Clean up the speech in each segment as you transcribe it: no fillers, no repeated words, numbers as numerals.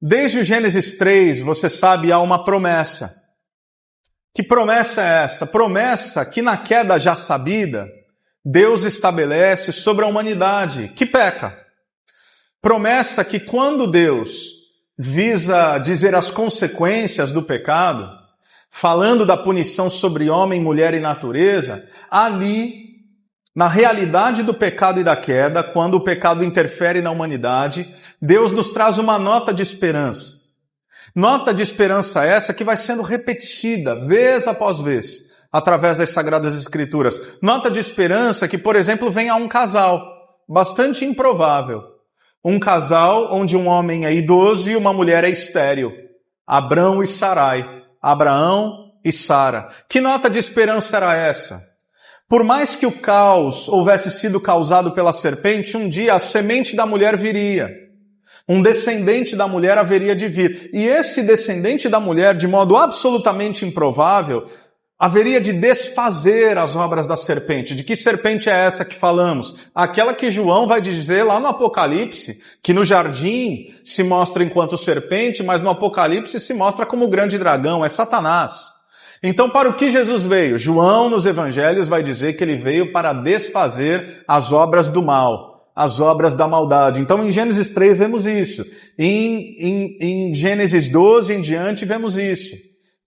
Desde o Gênesis 3, você sabe, há uma promessa. Que promessa é essa? Promessa que na queda já sabida, Deus estabelece sobre a humanidade que peca. Promessa que quando Deus visa dizer as consequências do pecado, falando da punição sobre homem, mulher e natureza, ali, na realidade do pecado e da queda, quando o pecado interfere na humanidade, Deus nos traz uma nota de esperança. Nota de esperança essa que vai sendo repetida vez após vez, através das Sagradas Escrituras. Nota de esperança que, por exemplo, vem a um casal, bastante improvável. Um casal onde um homem é idoso e uma mulher é estéril. Abrão e Sarai. Abraão e Sara. Que nota de esperança era essa? Por mais que o caos houvesse sido causado pela serpente, um dia a semente da mulher viria. Um descendente da mulher haveria de vir. E esse descendente da mulher, de modo absolutamente improvável, haveria de desfazer as obras da serpente. De que serpente é essa que falamos? Aquela que João vai dizer lá no Apocalipse, que no jardim se mostra enquanto serpente, mas no Apocalipse se mostra como grande dragão, é Satanás. Então, para o que Jesus veio? João, nos evangelhos, vai dizer que ele veio para desfazer as obras do mal, as obras da maldade. Então, em Gênesis 3 vemos isso. Em Gênesis 12 em diante vemos isso.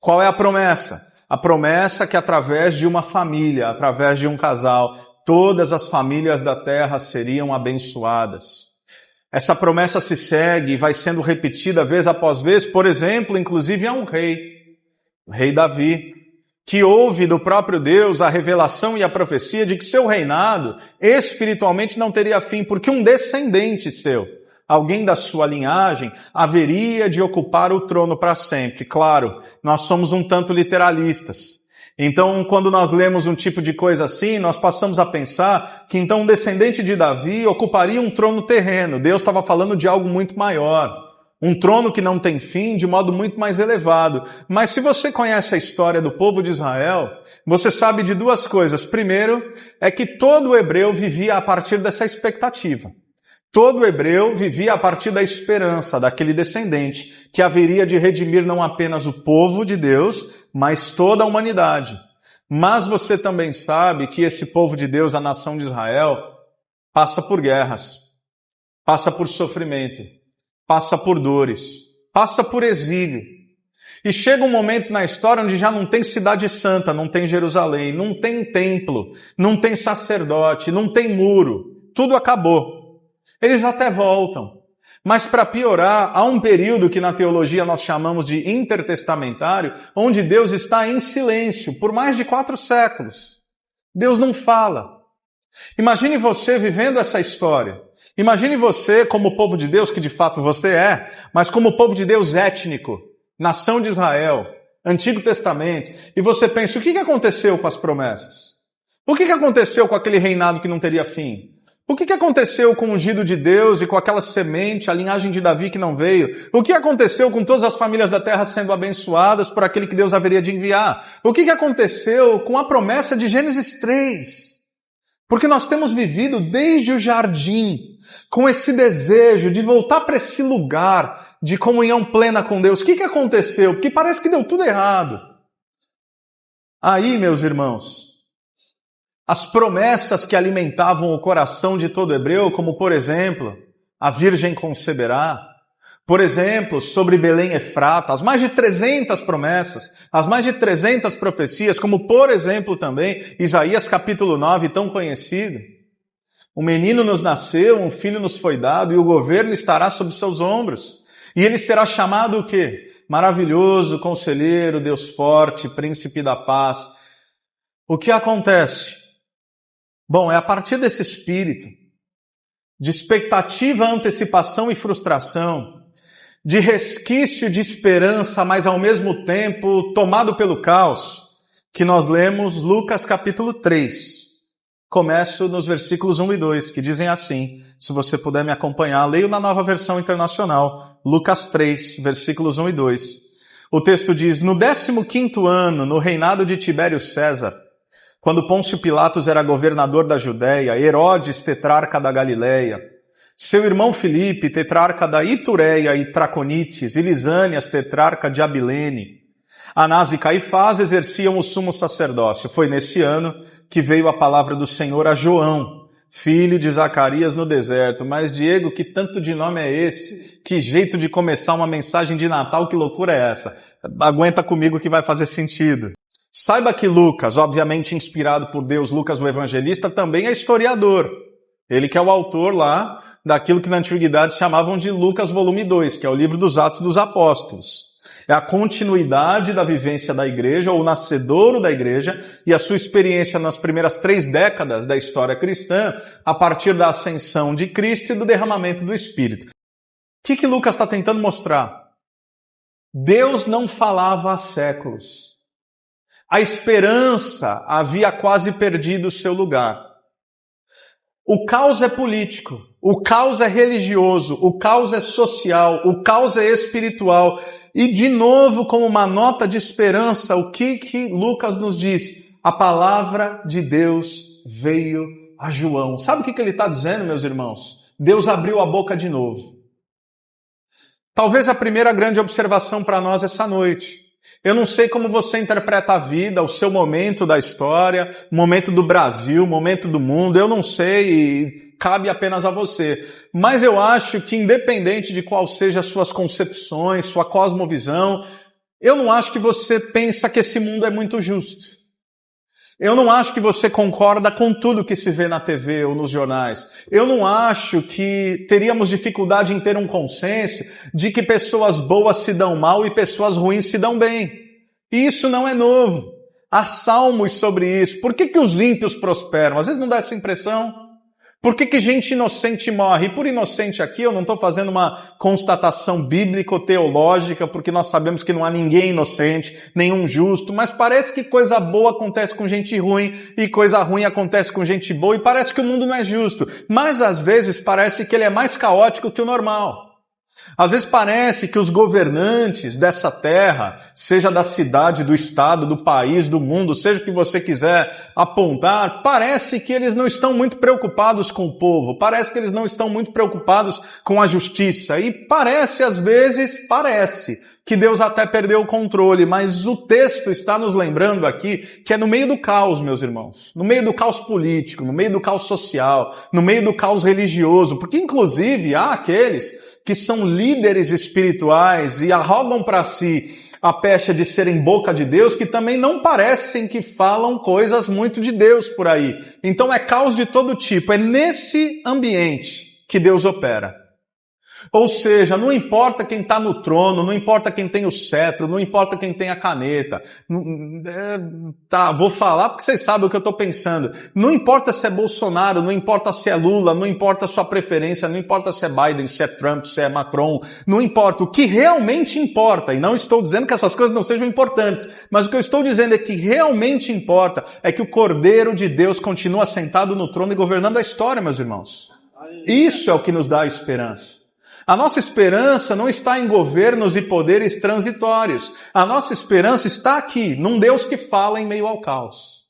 Qual é a promessa? A promessa que através de uma família, através de um casal, todas as famílias da terra seriam abençoadas. Essa promessa se segue e vai sendo repetida vez após vez, por exemplo, inclusive a um rei, o rei Davi, que ouve do próprio Deus a revelação e a profecia de que seu reinado espiritualmente não teria fim, porque um descendente seu, alguém da sua linhagem, haveria de ocupar o trono para sempre. Claro, nós somos um tanto literalistas. Então, quando nós lemos um tipo de coisa assim, nós passamos a pensar que então um descendente de Davi ocuparia um trono terreno. Deus estava falando de algo muito maior. Um trono que não tem fim, de modo muito mais elevado. Mas se você conhece a história do povo de Israel, você sabe de duas coisas. Primeiro, é que todo hebreu vivia a partir dessa expectativa. Todo hebreu vivia a partir da esperança daquele descendente que haveria de redimir não apenas o povo de Deus, mas toda a humanidade. Mas você também sabe que esse povo de Deus, a nação de Israel, passa por guerras, passa por sofrimento, passa por dores, passa por exílio. E chega um momento na história onde já não tem cidade santa, não tem Jerusalém, não tem templo, não tem sacerdote, não tem muro. Tudo acabou. Eles até voltam. Mas para piorar, há um período que na teologia nós chamamos de intertestamentário, onde Deus está em silêncio por mais de 4 séculos. Deus não fala. Imagine você vivendo essa história. Imagine você como povo de Deus, que de fato você é, mas como povo de Deus étnico, nação de Israel, Antigo Testamento, e você pensa, o que aconteceu com as promessas? O que aconteceu com aquele reinado que não teria fim? O que aconteceu com o ungido de Deus e com aquela semente, a linhagem de Davi que não veio? O que aconteceu com todas as famílias da terra sendo abençoadas por aquele que Deus haveria de enviar? O que aconteceu com a promessa de Gênesis 3? Porque nós temos vivido desde o jardim com esse desejo de voltar para esse lugar de comunhão plena com Deus. O que aconteceu? Porque parece que deu tudo errado. Aí, meus irmãos, as promessas que alimentavam o coração de todo hebreu, como por exemplo, a virgem conceberá, por exemplo, sobre Belém Efrata, as mais de 300 promessas, as mais de 300 profecias, como por exemplo também Isaías capítulo 9, tão conhecido. Um menino nos nasceu, um filho nos foi dado, e o governo estará sobre seus ombros. E ele será chamado o quê? Maravilhoso, Conselheiro, Deus forte, Príncipe da paz. O que acontece? Bom, é a partir desse espírito de expectativa, antecipação e frustração, de resquício de esperança, mas ao mesmo tempo tomado pelo caos, que nós lemos Lucas capítulo 3. Começo nos versículos 1 e 2, que dizem assim, se você puder me acompanhar, leio na Nova Versão Internacional, Lucas 3, versículos 1 e 2. O texto diz, no 15º ano, no reinado de Tibério César, quando Pôncio Pilatos era governador da Judéia, Herodes, tetrarca da Galileia, Seu irmão Filipe, tetrarca da Itureia e Traconites, e Lisânias, tetrarca de Abilene. Anás e Caifás exerciam o sumo sacerdócio. Foi nesse ano que veio a palavra do Senhor a João, filho de Zacarias, no deserto. Mas, Diego, que tanto de nome é esse? Que jeito de começar uma mensagem de Natal, que loucura é essa? Aguenta comigo que vai fazer sentido. Saiba que Lucas, obviamente inspirado por Deus, Lucas o evangelista, também é historiador. Ele que é o autor lá daquilo que na antiguidade chamavam de Lucas volume 2, que é o livro dos Atos dos Apóstolos. É a continuidade da vivência da igreja, ou o nascedouro da igreja, e a sua experiência nas primeiras 3 décadas da história cristã, a partir da ascensão de Cristo e do derramamento do Espírito. O que Lucas está tentando mostrar? Deus não falava há séculos. A esperança havia quase perdido o seu lugar. O caos é político, o caos é religioso, o caos é social, o caos é espiritual. E de novo, como uma nota de esperança, o que Lucas nos diz? A palavra de Deus veio a João. Sabe o que ele está dizendo, meus irmãos? Deus abriu a boca de novo. Talvez a primeira grande observação para nós essa noite. Eu não sei como você interpreta a vida, o seu momento da história, o momento do Brasil, o momento do mundo, eu não sei e cabe apenas a você. Mas eu acho que independente de qual seja as suas concepções, sua cosmovisão, eu não acho que você pensa que esse mundo é muito justo. Eu não acho que você concorda com tudo que se vê na TV ou nos jornais. Eu não acho que teríamos dificuldade em ter um consenso de que pessoas boas se dão mal e pessoas ruins se dão bem. E isso não é novo. Há salmos sobre isso. Por que os ímpios prosperam? Às vezes não dá essa impressão. Por que gente inocente morre? E por inocente aqui eu não estou fazendo uma constatação bíblico-teológica, porque nós sabemos que não há ninguém inocente, nenhum justo, mas parece que coisa boa acontece com gente ruim e coisa ruim acontece com gente boa, e parece que o mundo não é justo. Mas às vezes parece que ele é mais caótico que o normal. Às vezes parece que os governantes dessa terra, seja da cidade, do estado, do país, do mundo, seja o que você quiser apontar, parece que eles não estão muito preocupados com o povo, parece que eles não estão muito preocupados com a justiça, e parece que Deus até perdeu o controle, mas o texto está nos lembrando aqui que é no meio do caos, meus irmãos, no meio do caos político, no meio do caos social, no meio do caos religioso, porque inclusive há aqueles que são líderes espirituais e arrogam para si a pecha de serem boca de Deus, que também não parecem que falam coisas muito de Deus por aí. Então é caos de todo tipo, é nesse ambiente que Deus opera. Ou seja, não importa quem está no trono, não importa quem tem o cetro, não importa quem tem a caneta. Vou falar porque vocês sabem o que eu estou pensando. Não importa se é Bolsonaro, não importa se é Lula, não importa a sua preferência, não importa se é Biden, se é Trump, se é Macron, não importa. O que realmente importa, e não estou dizendo que essas coisas não sejam importantes, mas o que eu estou dizendo é que realmente importa é que o Cordeiro de Deus continua sentado no trono e governando a história, meus irmãos. Isso é o que nos dá a esperança. A nossa esperança não está em governos e poderes transitórios. A nossa esperança está aqui, num Deus que fala em meio ao caos.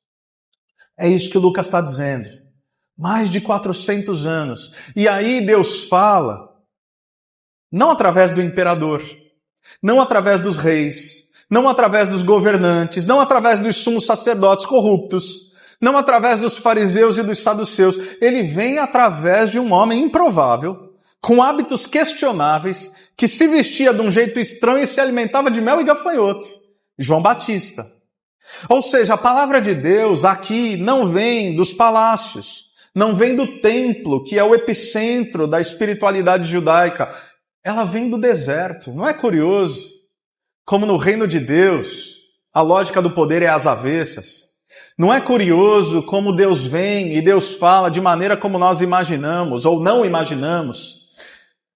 É isso que Lucas está dizendo. Mais de 400 anos. E aí Deus fala, não através do imperador, não através dos reis, não através dos governantes, não através dos sumos sacerdotes corruptos, não através dos fariseus e dos saduceus. Ele vem através de um homem improvável, com hábitos questionáveis, que se vestia de um jeito estranho e se alimentava de mel e gafanhoto. João Batista. Ou seja, a palavra de Deus aqui não vem dos palácios, não vem do templo, que é o epicentro da espiritualidade judaica. Ela vem do deserto. Não é curioso? Como no reino de Deus, a lógica do poder é às avessas. Não é curioso como Deus vem e Deus fala de maneira como nós imaginamos ou não imaginamos?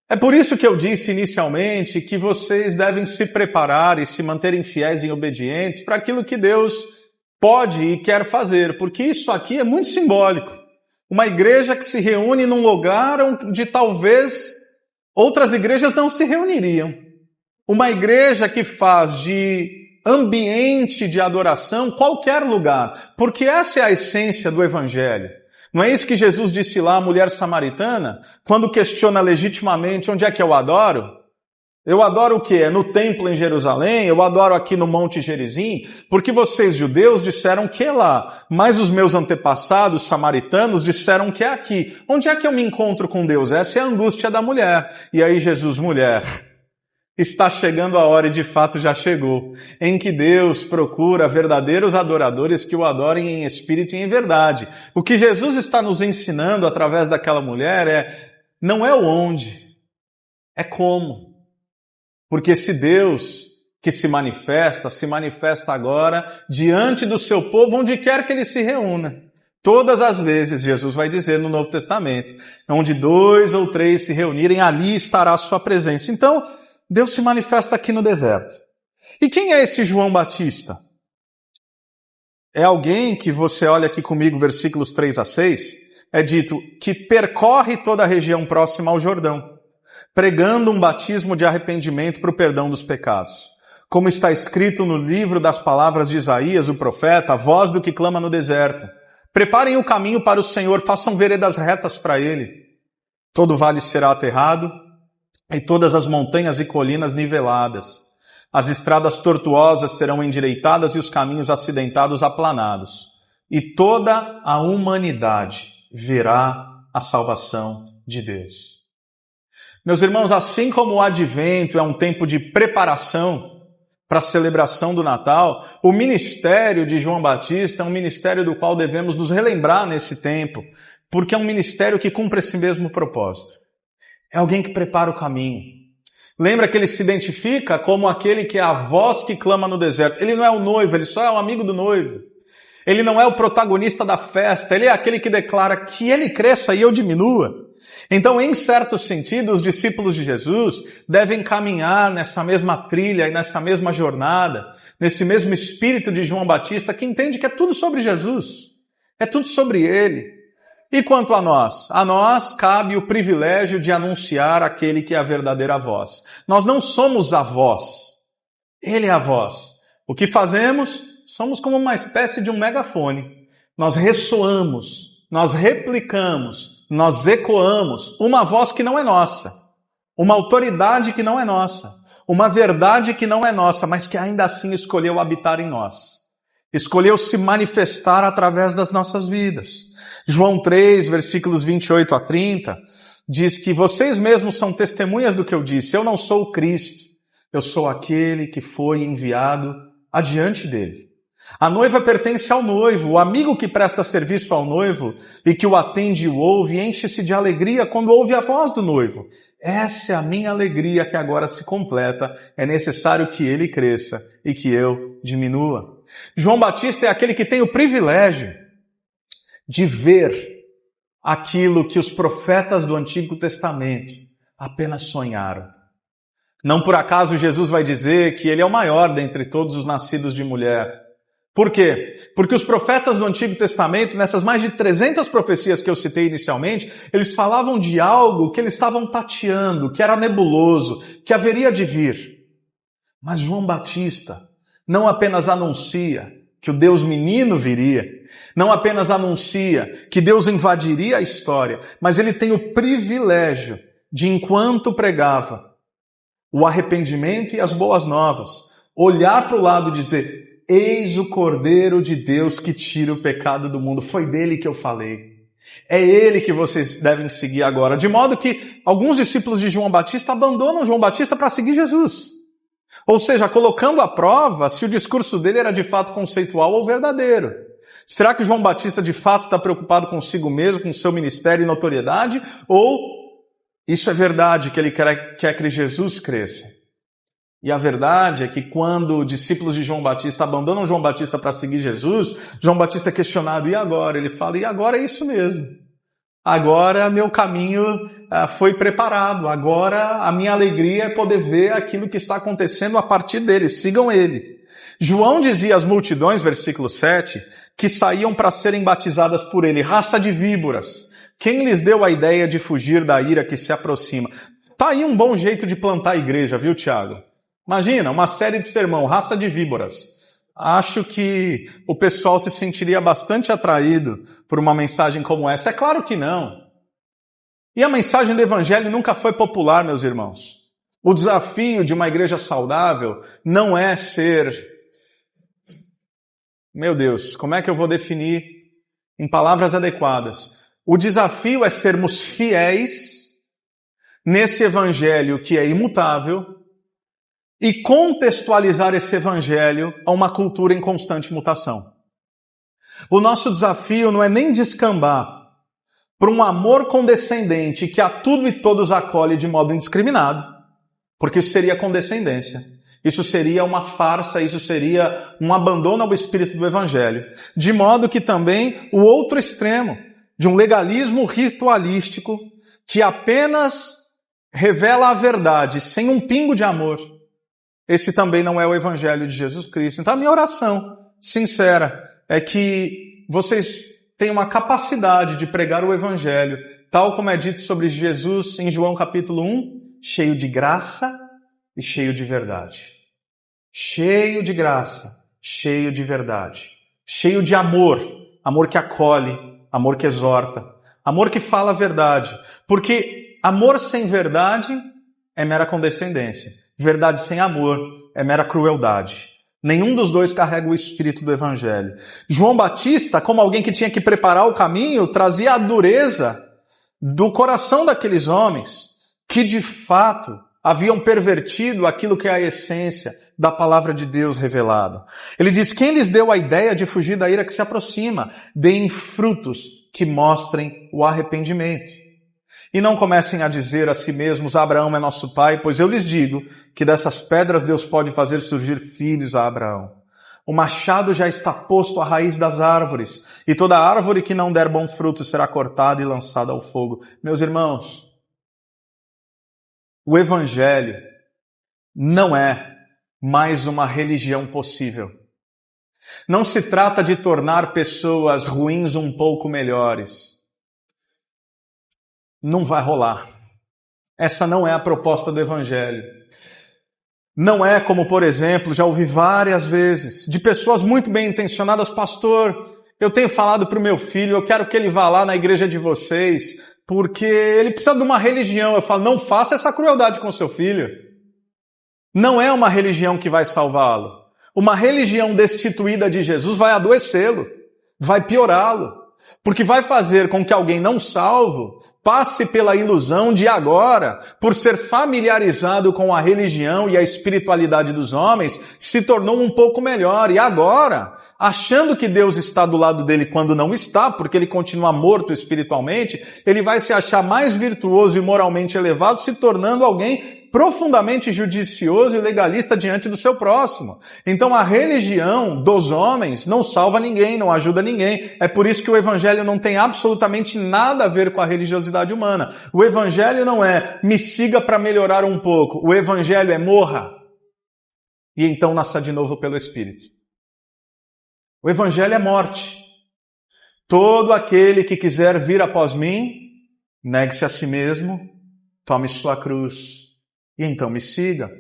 É por isso que eu disse inicialmente que vocês devem se preparar e se manterem fiéis e obedientes para aquilo que Deus pode e quer fazer, porque isso aqui é muito simbólico. Uma igreja que se reúne num lugar onde talvez outras igrejas não se reuniriam. Uma igreja que faz de ambiente de adoração qualquer lugar, porque essa é a essência do Evangelho. Não é isso que Jesus disse lá à mulher samaritana, quando questiona legitimamente onde é que eu adoro? Eu adoro o quê? É no templo em Jerusalém? Eu adoro aqui no Monte Gerizim? Porque vocês, judeus, disseram que é lá. Mas os meus antepassados samaritanos disseram que é aqui. Onde é que eu me encontro com Deus? Essa é a angústia da mulher. E aí Jesus, mulher, está chegando a hora, e de fato já chegou, em que Deus procura verdadeiros adoradores que o adorem em espírito e em verdade. O que Jesus está nos ensinando através daquela mulher não é o onde, é como. Porque esse Deus que se manifesta agora diante do seu povo, onde quer que ele se reúna. Todas as vezes, Jesus vai dizer no Novo Testamento, onde 2 ou 3 se reunirem, ali estará a sua presença. Então, Deus se manifesta aqui no deserto. E quem é esse João Batista? É alguém que você olha aqui comigo, versículos 3 a 6, é dito que percorre toda a região próxima ao Jordão, pregando um batismo de arrependimento para o perdão dos pecados. Como está escrito no livro das palavras de Isaías, o profeta, a voz do que clama no deserto. Preparem o caminho para o Senhor, façam veredas retas para ele. Todo vale será aterrado, e todas as montanhas e colinas niveladas. As estradas tortuosas serão endireitadas e os caminhos acidentados aplanados. E toda a humanidade verá a salvação de Deus. Meus irmãos, assim como o Advento é um tempo de preparação para a celebração do Natal, o ministério de João Batista é um ministério do qual devemos nos relembrar nesse tempo, porque é um ministério que cumpre esse mesmo propósito. É alguém que prepara o caminho. Lembra que ele se identifica como aquele que é a voz que clama no deserto. Ele não é o noivo, ele só é o amigo do noivo. Ele não é o protagonista da festa, ele é aquele que declara que ele cresça e eu diminua. Então, em certo sentido, os discípulos de Jesus devem caminhar nessa mesma trilha e nessa mesma jornada, nesse mesmo espírito de João Batista, que entende que é tudo sobre Jesus, é tudo sobre ele. E quanto a nós cabe o privilégio de anunciar aquele que é a verdadeira voz. Nós não somos a voz, ele é a voz. O que fazemos? Somos como uma espécie de um megafone. Nós ressoamos, nós replicamos, nós ecoamos uma voz que não é nossa, uma autoridade que não é nossa, uma verdade que não é nossa, mas que ainda assim escolheu habitar em nós. Escolheu se manifestar através das nossas vidas. João 3, versículos 28 a 30, diz que vocês mesmos são testemunhas do que eu disse. Eu não sou o Cristo, eu sou aquele que foi enviado adiante dele. A noiva pertence ao noivo, o amigo que presta serviço ao noivo e que o atende e o ouve, enche-se de alegria quando ouve a voz do noivo. Essa é a minha alegria que agora se completa. É necessário que ele cresça e que eu diminua. João Batista é aquele que tem o privilégio de ver aquilo que os profetas do Antigo Testamento apenas sonharam. Não por acaso Jesus vai dizer que ele é o maior dentre todos os nascidos de mulher. Por quê? Porque os profetas do Antigo Testamento, nessas mais de 300 profecias que eu citei inicialmente, eles falavam de algo que eles estavam tateando, que era nebuloso, que haveria de vir. Mas João Batista não apenas anuncia que o Deus menino viria, não apenas anuncia que Deus invadiria a história, mas ele tem o privilégio de, enquanto pregava o arrependimento e as boas novas, olhar para o lado e dizer: eis o Cordeiro de Deus que tira o pecado do mundo. Foi dele que eu falei. É ele que vocês devem seguir agora. De modo que alguns discípulos de João Batista abandonam João Batista para seguir Jesus. Ou seja, colocando à prova se o discurso dele era de fato conceitual ou verdadeiro. Será que João Batista de fato está preocupado consigo mesmo, com seu ministério e notoriedade? Ou isso é verdade, que ele quer que Jesus cresça? E a verdade é que quando discípulos de João Batista abandonam João Batista para seguir Jesus, João Batista é questionado: e agora? Ele fala: e agora é isso mesmo. Agora meu caminho foi preparado. Agora a minha alegria é poder ver aquilo que está acontecendo a partir dele. Sigam ele. João dizia às multidões, versículo 7, que saíam para serem batizadas por ele, raça de víboras. Quem lhes deu a ideia de fugir da ira que se aproxima? Tá aí um bom jeito de plantar a igreja, viu, Tiago? Imagina, uma série de sermão, raça de víboras. Acho que o pessoal se sentiria bastante atraído por uma mensagem como essa. É claro que não. E a mensagem do Evangelho nunca foi popular, meus irmãos. O desafio de uma igreja saudável não é ser... Meu Deus, como é que eu vou definir em palavras adequadas? O desafio é sermos fiéis nesse Evangelho que é imutável e contextualizar esse Evangelho a uma cultura em constante mutação. O nosso desafio não é nem descambar para um amor condescendente que a tudo e todos acolhe de modo indiscriminado, porque isso seria condescendência. Isso seria uma farsa, isso seria um abandono ao espírito do Evangelho. De modo que também o outro extremo, de um legalismo ritualístico, que apenas revela a verdade sem um pingo de amor, esse também não é o Evangelho de Jesus Cristo. Então a minha oração sincera é que vocês tenham uma capacidade de pregar o Evangelho, tal como é dito sobre Jesus em João capítulo 1, cheio de graça e cheio de verdade. Cheio de graça, cheio de verdade. Cheio de amor, amor que acolhe, amor que exorta, amor que fala a verdade. Porque amor sem verdade é mera condescendência. Verdade sem amor é mera crueldade. Nenhum dos dois carrega o espírito do Evangelho. João Batista, como alguém que tinha que preparar o caminho, trazia a dureza do coração daqueles homens que, de fato, haviam pervertido aquilo que é a essência da palavra de Deus revelada. Ele diz: quem lhes deu a ideia de fugir da ira que se aproxima? Deem frutos que mostrem o arrependimento. E não comecem a dizer a si mesmos: Abraão é nosso pai, pois eu lhes digo que dessas pedras Deus pode fazer surgir filhos a Abraão. O machado já está posto à raiz das árvores, e toda árvore que não der bom fruto será cortada e lançada ao fogo. Meus irmãos, o Evangelho não é mais uma religião possível. Não se trata de tornar pessoas ruins um pouco melhores. Não vai rolar. Essa não é a proposta do Evangelho. Não é como, por exemplo, já ouvi várias vezes, de pessoas muito bem intencionadas: pastor, eu tenho falado para o meu filho, eu quero que ele vá lá na igreja de vocês, porque ele precisa de uma religião. Eu falo: não faça essa crueldade com seu filho. Não é uma religião que vai salvá-lo. Uma religião destituída de Jesus vai adoecê-lo, vai piorá-lo. Porque vai fazer com que alguém não salvo passe pela ilusão de agora, por ser familiarizado com a religião e a espiritualidade dos homens, se tornou um pouco melhor. E agora, achando que Deus está do lado dele quando não está, porque ele continua morto espiritualmente, ele vai se achar mais virtuoso e moralmente elevado, se tornando alguém profundamente judicioso e legalista diante do seu próximo. Então a religião dos homens não salva ninguém, não ajuda ninguém. É por isso que o Evangelho não tem absolutamente nada a ver com a religiosidade humana. O Evangelho não é me siga para melhorar um pouco. O Evangelho é morra e então nasça de novo pelo Espírito. O Evangelho é morte. Todo aquele que quiser vir após mim, negue-se a si mesmo, tome sua cruz e então me siga.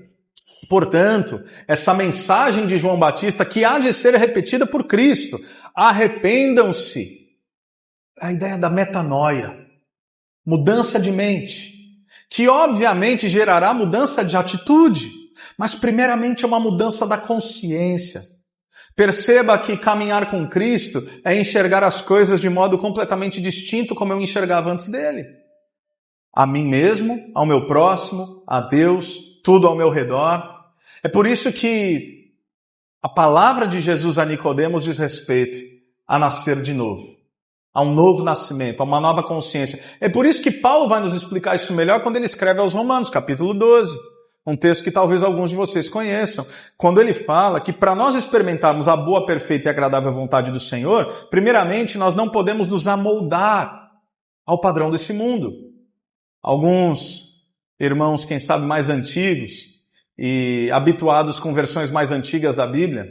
Portanto, essa mensagem de João Batista, que há de ser repetida por Cristo: arrependam-se. A ideia da metanoia, mudança de mente, que obviamente gerará mudança de atitude, mas primeiramente é uma mudança da consciência. Perceba que caminhar com Cristo é enxergar as coisas de modo completamente distinto como eu enxergava antes dele. A mim mesmo, ao meu próximo, a Deus, tudo ao meu redor. É por isso que a palavra de Jesus a Nicodemos diz respeito a nascer de novo, a um novo nascimento, a uma nova consciência. É por isso que Paulo vai nos explicar isso melhor quando ele escreve aos Romanos, capítulo 12. Um texto que talvez alguns de vocês conheçam, quando ele fala que para nós experimentarmos a boa, perfeita e agradável vontade do Senhor, primeiramente nós não podemos nos amoldar ao padrão desse mundo. Alguns irmãos, quem sabe, mais antigos e habituados com versões mais antigas da Bíblia,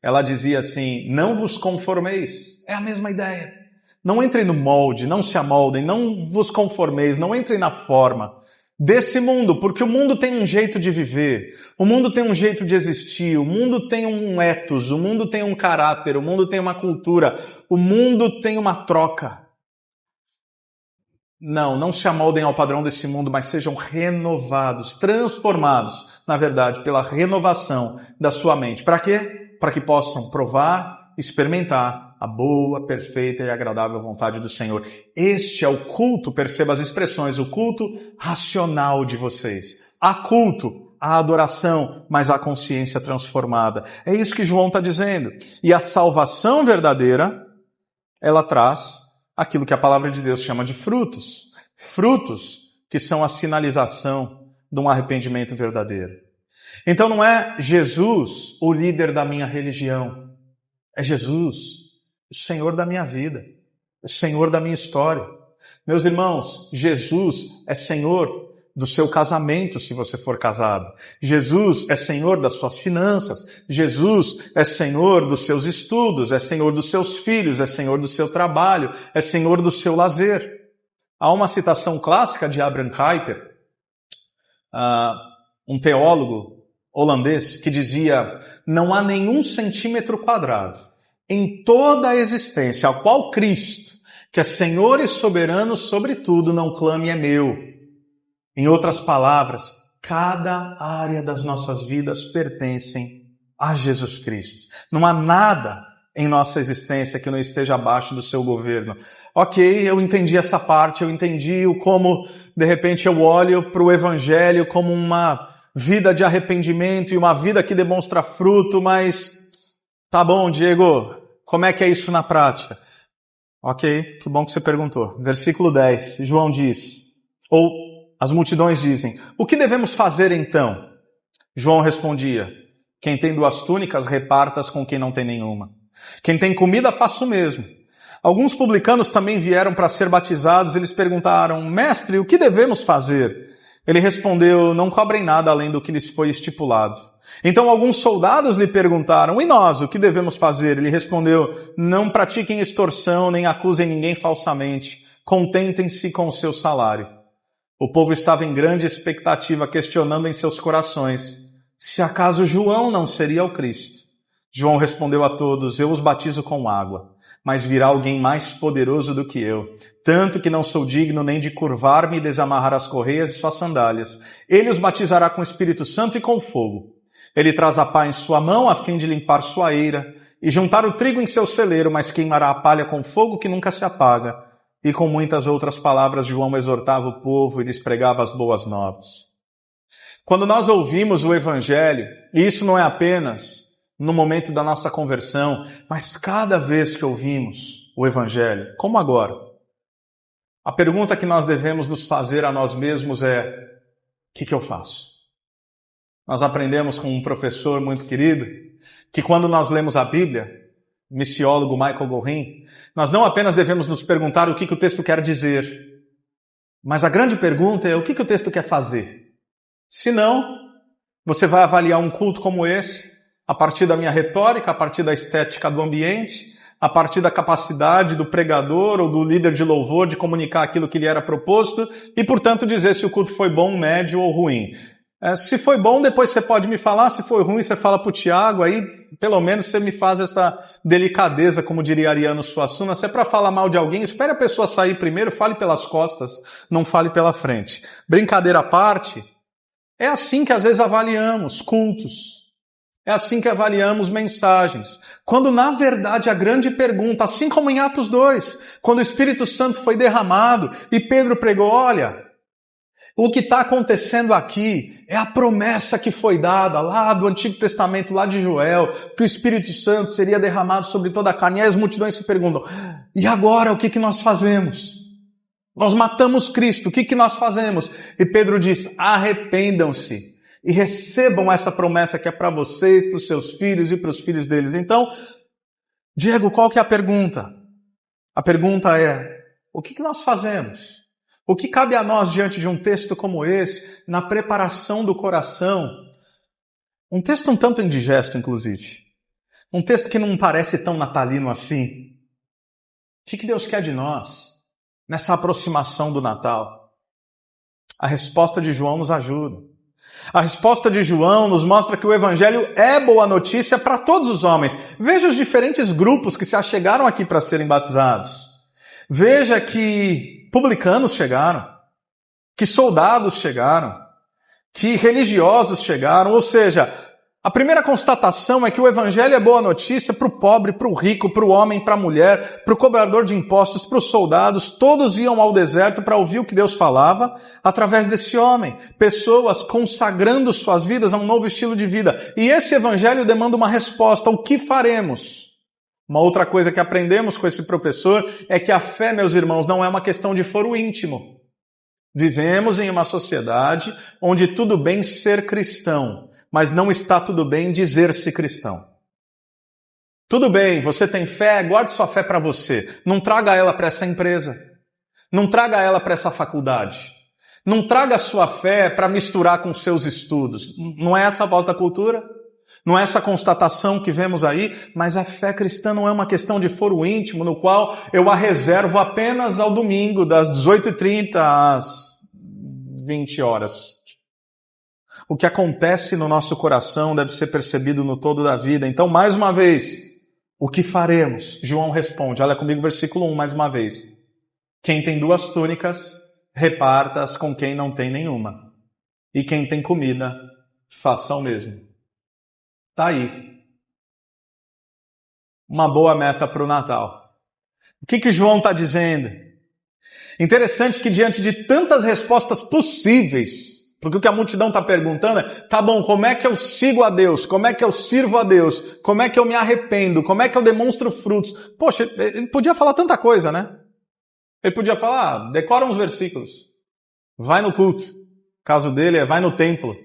ela dizia assim: não vos conformeis. É a mesma ideia. Não entrem no molde, não se amoldem, não vos conformeis, não entrem na forma. desse mundo, porque o mundo tem um jeito de viver, o mundo tem um jeito de existir, o mundo tem um ethos, o mundo tem um caráter, o mundo tem uma cultura, o mundo tem uma troca. Não se amoldem ao padrão desse mundo, mas sejam renovados, transformados, na verdade, pela renovação da sua mente. Para quê? Para que possam provar, experimentar a boa, perfeita e agradável vontade do Senhor. Este é o culto, perceba as expressões, o culto racional de vocês. Há culto, há adoração, mas há consciência transformada. É isso que João está dizendo. E a salvação verdadeira, ela traz aquilo que a palavra de Deus chama de frutos. Frutos que são a sinalização de um arrependimento verdadeiro. Então não é Jesus o líder da minha religião. É Jesus, o Senhor da minha vida, o Senhor da minha história. Meus irmãos, Jesus é Senhor do seu casamento, se você for casado. Jesus é Senhor das suas finanças. Jesus é Senhor dos seus estudos, é Senhor dos seus filhos, é Senhor do seu trabalho, é Senhor do seu lazer. Há uma citação clássica de Abraham Kuyper, um teólogo holandês, que dizia: não há nenhum centímetro quadrado em toda a existência ao qual Cristo, que é Senhor e soberano sobre tudo, não clame é meu. Em outras palavras, cada área das nossas vidas pertencem a Jesus Cristo. Não há nada em nossa existência que não esteja abaixo do seu governo. Ok, eu entendi essa parte, eu entendi o como, de repente, eu olho para o Evangelho como uma vida de arrependimento e uma vida que demonstra fruto, mas tá bom, Diego, como é que é isso na prática? Ok, que bom que você perguntou. Versículo 10, João diz, ou as multidões dizem: o que devemos fazer então? João respondia: quem tem 2 túnicas, reparta-as com quem não tem nenhuma. Quem tem comida, faça o mesmo. Alguns publicanos também vieram para ser batizados. Eles perguntaram: mestre, o que devemos fazer? Ele respondeu: não cobrem nada além do que lhes foi estipulado. Então alguns soldados lhe perguntaram: e nós, o que devemos fazer? Ele respondeu: não pratiquem extorsão, nem acusem ninguém falsamente. Contentem-se com o seu salário. O povo estava em grande expectativa, questionando em seus corações se acaso João não seria o Cristo. João respondeu a todos: eu os batizo com água, mas virá alguém mais poderoso do que eu, tanto que não sou digno nem de curvar-me e desamarrar as correias de suas sandálias. Ele os batizará com o Espírito Santo e com fogo. Ele traz a pá em sua mão a fim de limpar sua eira e juntar o trigo em seu celeiro, mas queimará a palha com fogo que nunca se apaga. E com muitas outras palavras, João exortava o povo e lhes pregava as boas novas. Quando nós ouvimos o Evangelho, e isso não é apenas no momento da nossa conversão, mas cada vez que ouvimos o Evangelho, como agora, a pergunta que nós devemos nos fazer a nós mesmos é: o que eu faço? Nós aprendemos com um professor muito querido que quando nós lemos a Bíblia, missiólogo Michael Gorin, nós não apenas devemos nos perguntar o que o texto quer dizer, mas a grande pergunta é: o que o texto quer fazer? Se não, você vai avaliar um culto como esse a partir da minha retórica, a partir da estética do ambiente, a partir da capacidade do pregador ou do líder de louvor de comunicar aquilo que lhe era proposto e, portanto, dizer se o culto foi bom, médio ou ruim. Se foi bom, depois você pode me falar. Se foi ruim, você fala para o Tiago. Aí, pelo menos, você me faz essa delicadeza, como diria Ariano Suassuna. Se é para falar mal de alguém, espere a pessoa sair primeiro, fale pelas costas, não fale pela frente. Brincadeira à parte, é assim que às vezes avaliamos cultos. É assim que avaliamos mensagens. Quando, na verdade, a grande pergunta, assim como em Atos 2, quando o Espírito Santo foi derramado e Pedro pregou: olha, o que está acontecendo aqui é a promessa que foi dada lá do Antigo Testamento, lá de Joel, que o Espírito Santo seria derramado sobre toda a carne. E as multidões se perguntam: e agora o que nós fazemos? Nós matamos Cristo, o que nós fazemos? E Pedro diz: arrependam-se e recebam essa promessa que é para vocês, para os seus filhos e para os filhos deles. Então, Diego, qual que é a pergunta? A pergunta é: o que nós fazemos? O que cabe a nós diante de um texto como esse, na preparação do coração? Um texto um tanto indigesto, inclusive. Um texto que não parece tão natalino assim. O que Deus quer de nós nessa aproximação do Natal? A resposta de João nos ajuda. A resposta de João nos mostra que o Evangelho é boa notícia para todos os homens. Veja os diferentes grupos que se achegaram aqui para serem batizados. Veja que publicanos chegaram, que soldados chegaram, que religiosos chegaram. Ou seja, a primeira constatação é que o Evangelho é boa notícia para o pobre, para o rico, para o homem, para a mulher, para o cobrador de impostos, para os soldados. Todos iam ao deserto para ouvir o que Deus falava através desse homem. Pessoas consagrando suas vidas a um novo estilo de vida. E esse Evangelho demanda uma resposta. O que faremos? Uma outra coisa que aprendemos com esse professor é que a fé, meus irmãos, não é uma questão de foro íntimo. Vivemos em uma sociedade onde tudo bem ser cristão, mas não está tudo bem dizer-se cristão. Tudo bem, você tem fé, guarde sua fé para você. Não traga ela para essa empresa. Não traga ela para essa faculdade. Não traga a sua fé para misturar com seus estudos. Não é essa a voz da cultura? Não é essa constatação que vemos aí? Mas a fé cristã não é uma questão de foro íntimo, no qual eu a reservo apenas ao domingo, das 18h30 às 20 horas. O que acontece no nosso coração deve ser percebido no todo da vida. Então, mais uma vez, o que faremos? João responde, olha comigo versículo 1 mais uma vez. Quem tem 2 túnicas, reparta-as com quem não tem nenhuma. E quem tem comida, faça o mesmo. Tá aí. Uma boa meta para o Natal. O que João está dizendo? Interessante que diante de tantas respostas possíveis, porque o que a multidão está perguntando é, tá bom, como é que eu sigo a Deus? Como é que eu sirvo a Deus? Como é que eu me arrependo? Como é que eu demonstro frutos? Poxa, ele podia falar tanta coisa, né? Ele podia falar, decora uns versículos. Vai no culto. O caso dele é, vai no templo.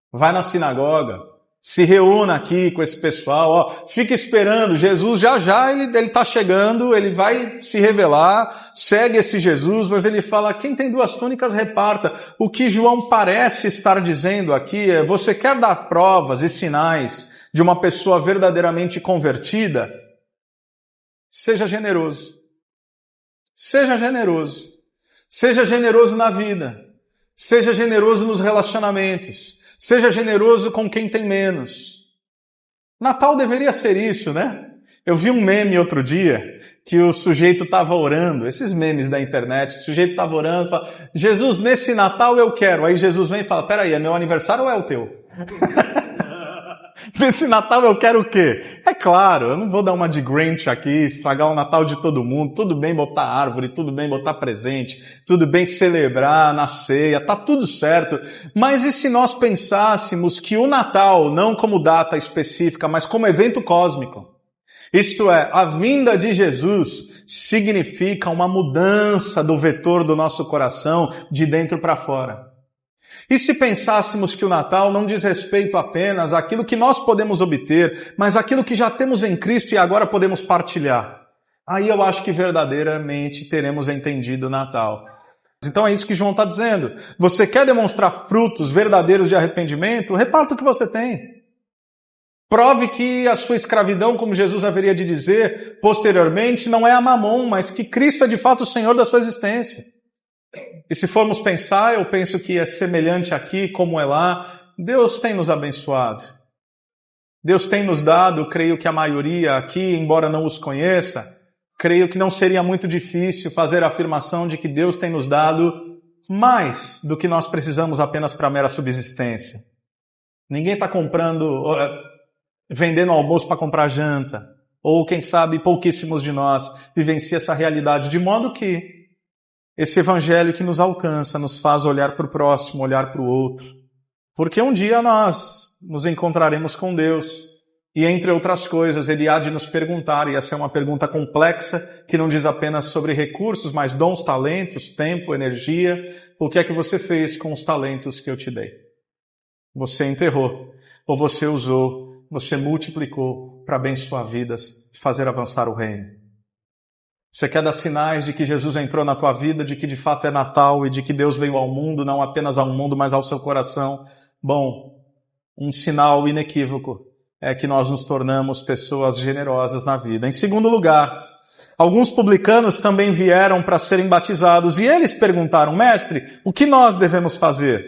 Vai na sinagoga. Se reúna aqui com esse pessoal, ó, fica esperando, Jesus já ele está chegando, ele vai se revelar, segue esse Jesus, mas ele fala, quem tem 2 túnicas reparta. O que João parece estar dizendo aqui é, você quer dar provas e sinais de uma pessoa verdadeiramente convertida? Seja generoso. Seja generoso. Seja generoso na vida. Seja generoso nos relacionamentos. Seja generoso com quem tem menos. Natal deveria ser isso, né? Eu vi um meme outro dia que o sujeito estava orando, esses memes da internet, o sujeito estava orando, fala, Jesus, nesse Natal eu quero. Aí Jesus vem e fala, peraí, é meu aniversário ou é o teu? Nesse Natal eu quero o quê? É claro, eu não vou dar uma de Grinch aqui, estragar o Natal de todo mundo. Tudo bem botar árvore, tudo bem botar presente, tudo bem celebrar na ceia, tá tudo certo. Mas e se nós pensássemos que o Natal, não como data específica, mas como evento cósmico? Isto é, a vinda de Jesus significa uma mudança do vetor do nosso coração de dentro para fora. E se pensássemos que o Natal não diz respeito apenas àquilo que nós podemos obter, mas àquilo que já temos em Cristo e agora podemos partilhar? Aí eu acho que verdadeiramente teremos entendido o Natal. Então é isso que João está dizendo. Você quer demonstrar frutos verdadeiros de arrependimento? Reparta o que você tem. Prove que a sua escravidão, como Jesus haveria de dizer posteriormente, não é a mamon, mas que Cristo é de fato o Senhor da sua existência. E se formos pensar, eu penso que é semelhante aqui como é lá. Deus tem nos abençoado. Deus tem nos dado, creio que a maioria aqui, embora não os conheça, creio que não seria muito difícil fazer a afirmação de que Deus tem nos dado mais do que nós precisamos apenas para mera subsistência. Ninguém está vendendo almoço para comprar janta. Ou, quem sabe, pouquíssimos de nós vivenciam essa realidade, de modo que esse evangelho que nos alcança nos faz olhar para o próximo, olhar para o outro. Porque um dia nós nos encontraremos com Deus e, entre outras coisas, Ele há de nos perguntar, e essa é uma pergunta complexa, que não diz apenas sobre recursos, mas dons, talentos, tempo, energia. O que é que você fez com os talentos que eu te dei? Você enterrou, ou você usou, você multiplicou para abençoar vidas e fazer avançar o reino? Você quer dar sinais de que Jesus entrou na tua vida, de que de fato é Natal e de que Deus veio ao mundo, não apenas ao mundo, mas ao seu coração? Bom, um sinal inequívoco é que nós nos tornamos pessoas generosas na vida. Em segundo lugar, Alguns publicanos também vieram para serem batizados e eles perguntaram: mestre, o que nós devemos fazer?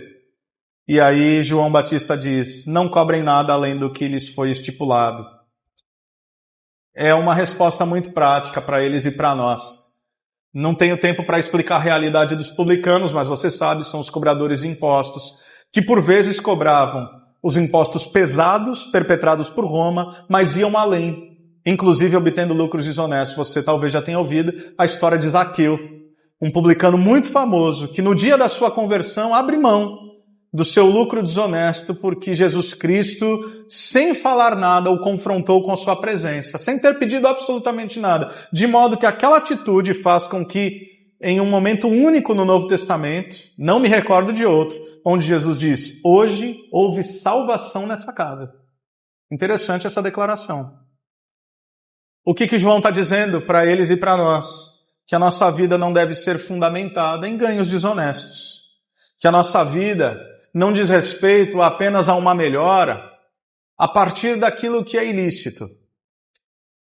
E aí João Batista diz: não cobrem nada além do que lhes foi estipulado. É uma resposta muito prática para eles e para nós. Não tenho tempo para explicar a realidade dos publicanos, mas você sabe, são os cobradores de impostos, que por vezes cobravam os impostos pesados perpetrados por Roma, mas iam além, inclusive obtendo lucros desonestos. Você talvez já tenha ouvido a história de Zaqueu, um publicano muito famoso, que no dia da sua conversão abre mão do seu lucro desonesto, porque Jesus Cristo, sem falar nada, o confrontou com a sua presença, sem ter pedido absolutamente nada, de modo que aquela atitude faz com que, em um momento único no Novo Testamento, não me recordo de outro, onde Jesus diz: hoje houve salvação nessa casa. Interessante essa declaração. O que João está dizendo para eles e para nós? Que a nossa vida não deve ser fundamentada em ganhos desonestos. Que a nossa vida não diz respeito apenas a uma melhora a partir daquilo que é ilícito.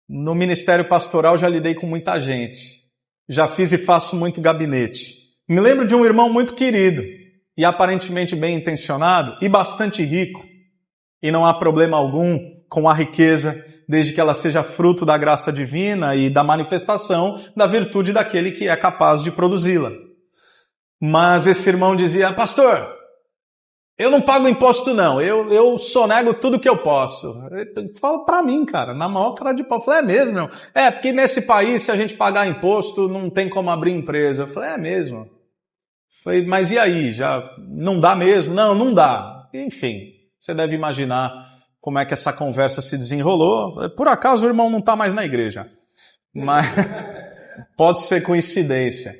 No ministério pastoral já lidei com muita gente. Já fiz e faço muito gabinete. Me lembro de um irmão muito querido e aparentemente bem intencionado e bastante rico. E não há problema algum com a riqueza, desde que ela seja fruto da graça divina e da manifestação da virtude daquele que é capaz de produzi-la. Mas esse irmão dizia: pastor, eu não pago imposto não, eu sonego tudo que eu posso. Fala pra mim, cara, na maior cara de pau. Eu falei: é mesmo, meu? Porque nesse país, se a gente pagar imposto, não tem como abrir empresa. Eu falei: é mesmo. Eu falei: mas e aí? Já não dá mesmo? Não dá. Enfim, você deve imaginar como é que essa conversa se desenrolou. Por acaso o irmão não está mais na igreja, mas pode ser coincidência.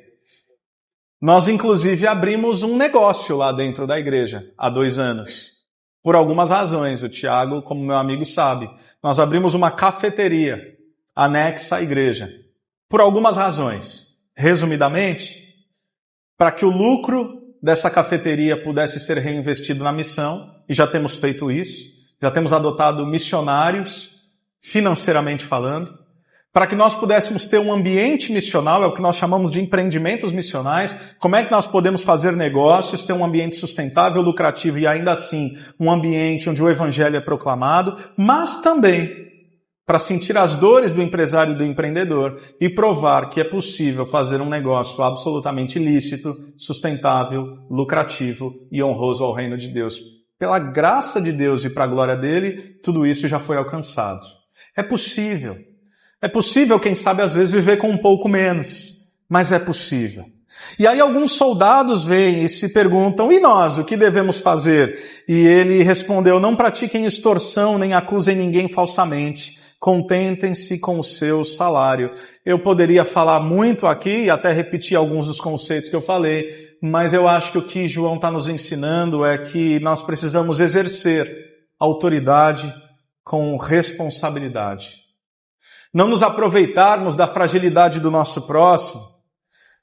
Nós, inclusive, abrimos um negócio lá dentro da igreja há 2 anos. Por algumas razões. O Tiago, como meu amigo, sabe. Nós abrimos uma cafeteria anexa à igreja. Por algumas razões. Resumidamente, para que o lucro dessa cafeteria pudesse ser reinvestido na missão, e já temos feito isso. Já temos adotado missionários, financeiramente falando, para que nós pudéssemos ter um ambiente missional, é o que nós chamamos de empreendimentos missionais. Como é que nós podemos fazer negócios, ter um ambiente sustentável, lucrativo e ainda assim um ambiente onde o evangelho é proclamado, mas também para sentir as dores do empresário e do empreendedor e provar que é possível fazer um negócio absolutamente lícito, sustentável, lucrativo e honroso ao reino de Deus. Pela graça de Deus e para a glória dele, tudo isso já foi alcançado. É possível. É possível, quem sabe, às vezes, viver com um pouco menos. Mas é possível. E aí alguns soldados vêm e se perguntam: e nós, o que devemos fazer? E ele respondeu: não pratiquem extorsão, nem acusem ninguém falsamente. Contentem-se com o seu salário. Eu poderia falar muito aqui e até repetir alguns dos conceitos que eu falei, mas eu acho que o que João está nos ensinando é que nós precisamos exercer autoridade com responsabilidade. Não nos aproveitarmos da fragilidade do nosso próximo,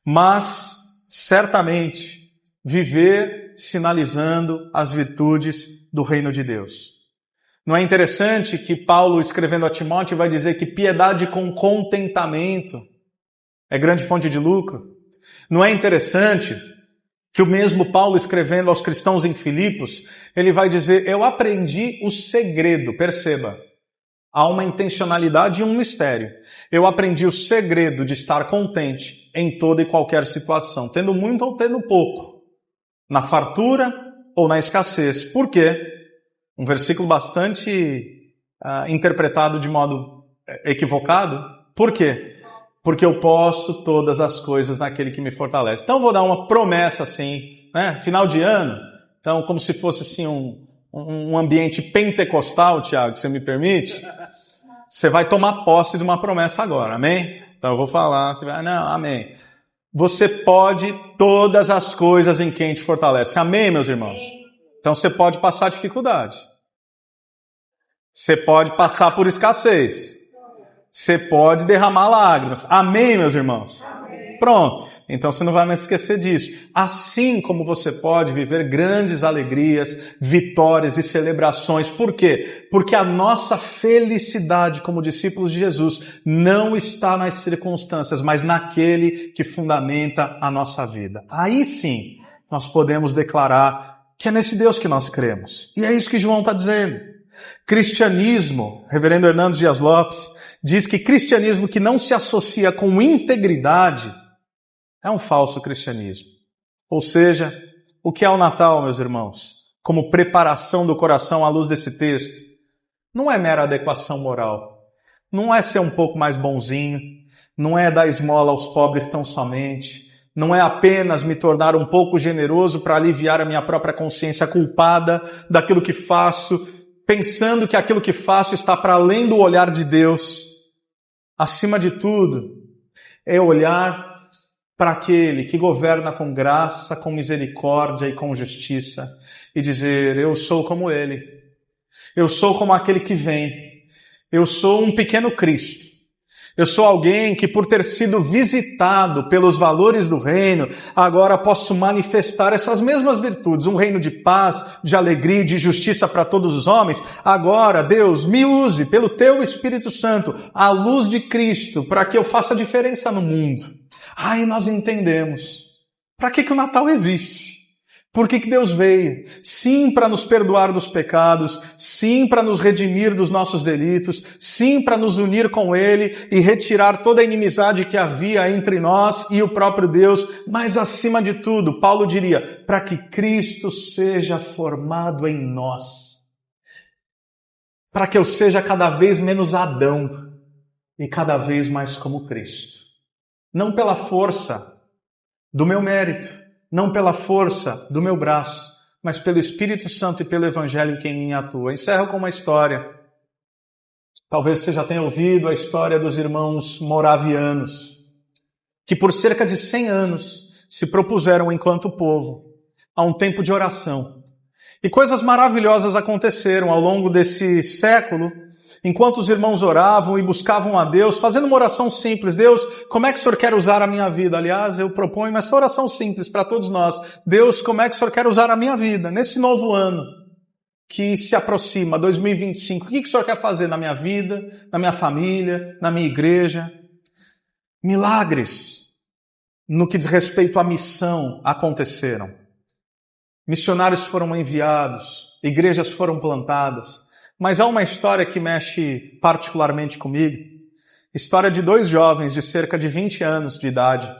mas, certamente, viver sinalizando as virtudes do reino de Deus. Não é interessante que Paulo, escrevendo a Timóteo, vai dizer que piedade com contentamento é grande fonte de lucro? Não é interessante que o mesmo Paulo, escrevendo aos cristãos em Filipos, ele vai dizer: eu aprendi o segredo, perceba, há uma intencionalidade e um mistério. Eu aprendi o segredo de estar contente em toda e qualquer situação, tendo muito ou tendo pouco, na fartura ou na escassez. Por quê? Um versículo bastante interpretado de modo equivocado. Por quê? Porque eu posso todas as coisas naquele que me fortalece. Então eu vou dar uma promessa assim, né? Final de ano, então como se fosse assim um ambiente pentecostal, Tiago, você me permite? Você vai tomar posse de uma promessa agora, amém? Então eu vou falar, você vai, não, amém. Você pode todas as coisas em quem te fortalece, amém, meus irmãos? Então você pode passar dificuldade. Você pode passar por escassez. Você pode derramar lágrimas, amém, meus irmãos? Pronto. Então você não vai mais esquecer disso. Assim como você pode viver grandes alegrias, vitórias e celebrações. Por quê? Porque a nossa felicidade como discípulos de Jesus não está nas circunstâncias, mas naquele que fundamenta a nossa vida. Aí sim, nós podemos declarar que é nesse Deus que nós cremos. E é isso que João está dizendo. Cristianismo, reverendo Hernandes Dias Lopes, diz que cristianismo que não se associa com integridade é um falso cristianismo. Ou seja, o que é o Natal, meus irmãos? Como preparação do coração à luz desse texto, não é mera adequação moral. Não é ser um pouco mais bonzinho, não é dar esmola aos pobres tão somente, não é apenas me tornar um pouco generoso para aliviar a minha própria consciência culpada daquilo que faço, pensando que aquilo que faço está para além do olhar de Deus. Acima de tudo, é olhar para aquele que governa com graça, com misericórdia e com justiça e dizer, eu sou como ele. Eu sou como aquele que vem. Eu sou um pequeno Cristo. Eu sou alguém que, por ter sido visitado pelos valores do reino, agora posso manifestar essas mesmas virtudes. Um reino de paz, de alegria e de justiça para todos os homens. Agora, Deus, me use pelo Teu Espírito Santo, à luz de Cristo, para que eu faça diferença no mundo. Aí nós entendemos. Para que o Natal existe? Por que Deus veio? Sim, para nos perdoar dos pecados, sim, para nos redimir dos nossos delitos, sim, para nos unir com Ele e retirar toda a inimizade que havia entre nós e o próprio Deus, mas acima de tudo, Paulo diria, para que Cristo seja formado em nós. Para que eu seja cada vez menos Adão e cada vez mais como Cristo. Não pela força do meu mérito, não pela força do meu braço, mas pelo Espírito Santo e pelo Evangelho que em mim atua. Encerro com uma história. Talvez você já tenha ouvido a história dos irmãos moravianos, que por cerca de 100 anos se propuseram enquanto povo a um tempo de oração. E coisas maravilhosas aconteceram ao longo desse século, enquanto os irmãos oravam e buscavam a Deus, fazendo uma oração simples. Deus, como é que o Senhor quer usar a minha vida? Aliás, eu proponho essa oração simples para todos nós. Deus, como é que o Senhor quer usar a minha vida? Nesse novo ano que se aproxima, 2025, o que o Senhor quer fazer na minha vida, na minha família, na minha igreja? Milagres no que diz respeito à missão aconteceram. Missionários foram enviados, igrejas foram plantadas. Mas há uma história que mexe particularmente comigo. História de 2 jovens de cerca de 20 anos de idade.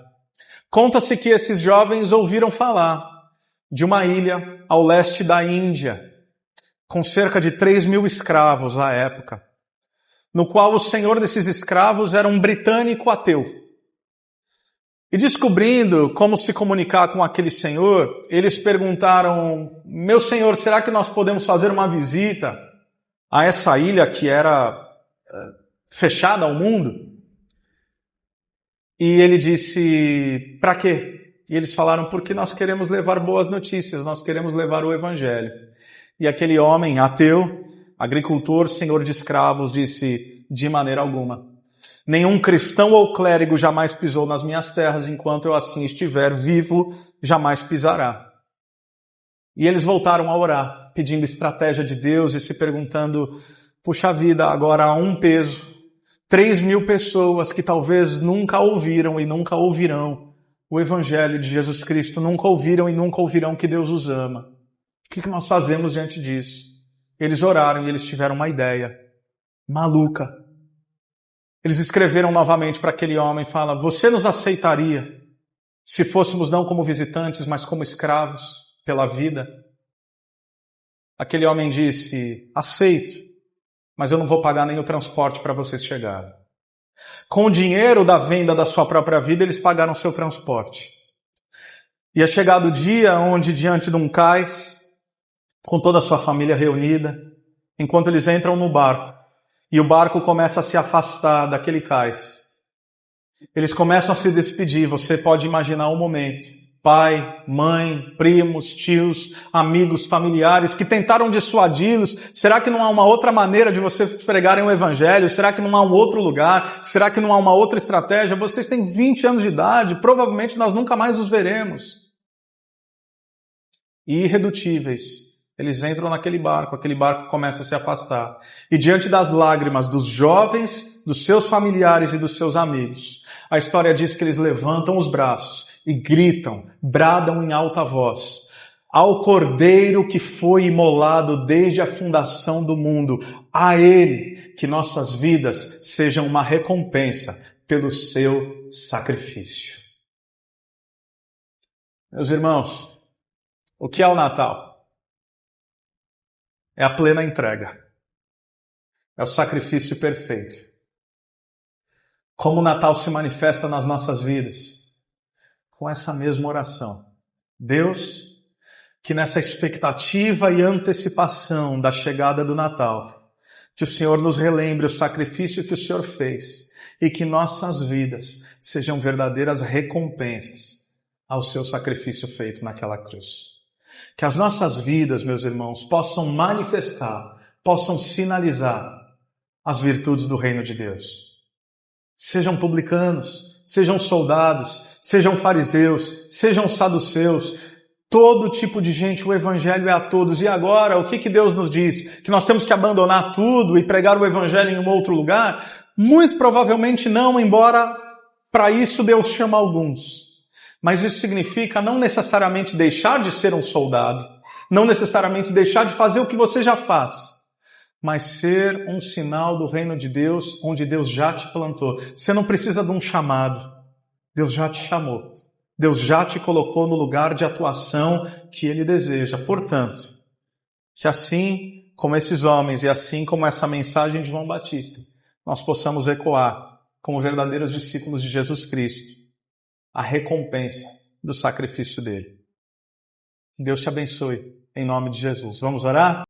Conta-se que esses jovens ouviram falar de uma ilha ao leste da Índia, com cerca de 3.000 escravos à época, no qual o senhor desses escravos era um britânico ateu. E descobrindo como se comunicar com aquele senhor, eles perguntaram, meu senhor, será que nós podemos fazer uma visita a essa ilha que era fechada ao mundo? E ele disse, para quê? E eles falaram, porque nós queremos levar boas notícias, nós queremos levar o Evangelho. E aquele homem ateu, agricultor, senhor de escravos, disse, de maneira alguma. Nenhum cristão ou clérigo jamais pisou nas minhas terras, enquanto eu assim estiver vivo, jamais pisará. E eles voltaram a orar, pedindo estratégia de Deus e se perguntando, puxa vida, agora há um peso, 3.000 pessoas que talvez nunca ouviram e nunca ouvirão o Evangelho de Jesus Cristo, nunca ouviram e nunca ouvirão que Deus os ama. O que nós fazemos diante disso? Eles oraram e eles tiveram uma ideia maluca. Eles escreveram novamente para aquele homem e falam, você nos aceitaria se fôssemos não como visitantes, mas como escravos pela vida? Aquele homem disse, aceito, mas eu não vou pagar nem o transporte para vocês chegarem. Com o dinheiro da venda da sua própria vida, eles pagaram seu transporte. E é chegado o dia onde, diante de um cais, com toda a sua família reunida, enquanto eles entram no barco, e o barco começa a se afastar daquele cais, eles começam a se despedir. Você pode imaginar o momento pai, mãe, primos, tios, amigos, familiares, que tentaram dissuadi-los. Será que não há uma outra maneira de vocês pregarem o evangelho? Será que não há um outro lugar? Será que não há uma outra estratégia? Vocês têm 20 anos de idade, provavelmente nós nunca mais os veremos. E irredutíveis, eles entram naquele barco, aquele barco começa a se afastar. E diante das lágrimas dos jovens, dos seus familiares e dos seus amigos, a história diz que eles levantam os braços e gritam, bradam em alta voz: ao Cordeiro que foi imolado desde a fundação do mundo, a Ele que nossas vidas sejam uma recompensa pelo seu sacrifício. Meus irmãos, o que é o Natal? É a plena entrega. É o sacrifício perfeito. Como o Natal se manifesta nas nossas vidas? Com essa mesma oração. Deus, que nessa expectativa e antecipação da chegada do Natal, que o Senhor nos relembre o sacrifício que o Senhor fez e que nossas vidas sejam verdadeiras recompensas ao seu sacrifício feito naquela cruz. Que as nossas vidas, meus irmãos, possam manifestar, possam sinalizar as virtudes do reino de Deus. Sejam publicanos, sejam soldados, sejam fariseus, sejam saduceus, todo tipo de gente, o evangelho é a todos. E agora, o que Deus nos diz? Que nós temos que abandonar tudo e pregar o evangelho em um outro lugar? Muito provavelmente não, embora para isso Deus chama alguns. Mas isso significa não necessariamente deixar de ser um soldado, não necessariamente deixar de fazer o que você já faz, mas ser um sinal do reino de Deus, onde Deus já te plantou. Você não precisa de um chamado. Deus já te chamou. Deus já te colocou no lugar de atuação que Ele deseja. Portanto, que assim como esses homens e assim como essa mensagem de João Batista, nós possamos ecoar como verdadeiros discípulos de Jesus Cristo a recompensa do sacrifício dele. Deus te abençoe, em nome de Jesus. Vamos orar?